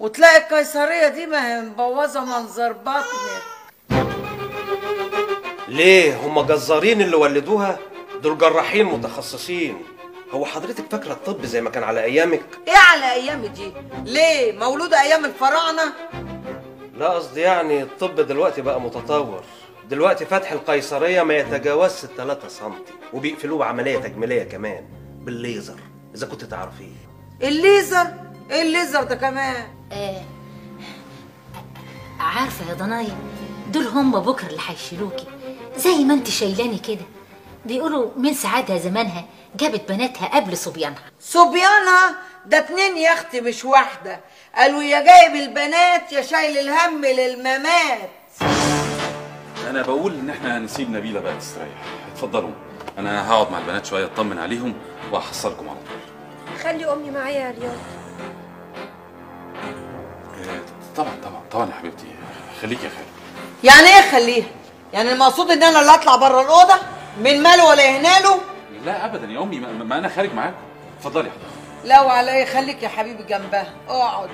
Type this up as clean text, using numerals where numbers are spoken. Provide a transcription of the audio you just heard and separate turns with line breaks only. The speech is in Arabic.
وتلاقي القيصريه دي ما هي مبوظه منظر بطنك.
ليه هم جزارين اللي ولدوها؟ دول جراحين متخصصين. هو حضرتك فاكره الطب زي ما كان على ايامك؟
ايه على ايامي دي؟ ليه مولوده ايام الفراعنه؟
لا قصدي يعني الطب دلوقتي بقى متطور. دلوقتي فتح القيصريه ما يتجاوزش 3 سم، وبيقفلوه بعمليه تجميليه كمان بالليزر، اذا كنت تعرفيه.
الليزر؟ ايه الليزر ده كمان؟
عارفه يا ضنايا، دول هم بكره اللي هيشيلوكي زي ما انت شايلاني كده. بيقولوا من ساعتها زمانها جابت بناتها قبل صبيانها.
صبيانها؟ ده 2 يا اختي مش واحده. قالوا يا جايب البنات يا شايل الهم للممات.
انا بقول ان احنا نسيب نبيله بقى تستريح. اتفضلوا، انا هقعد مع البنات شويه اطمن عليهم وهحصلكم على طول.
خلي امي معايا يا رياض.
طبعا يا حبيبتي، خليك يا خالد.
يعني ايه خليها؟ يعني المقصود ان انا اللي اطلع بره الاوضه من ماله ولا يهناله؟
لا ابدا يا امي، ما انا خارج معاكم. اتفضلي يا حضرتك.
لا وعليا، خليك يا حبيبي جنبها، اقعد.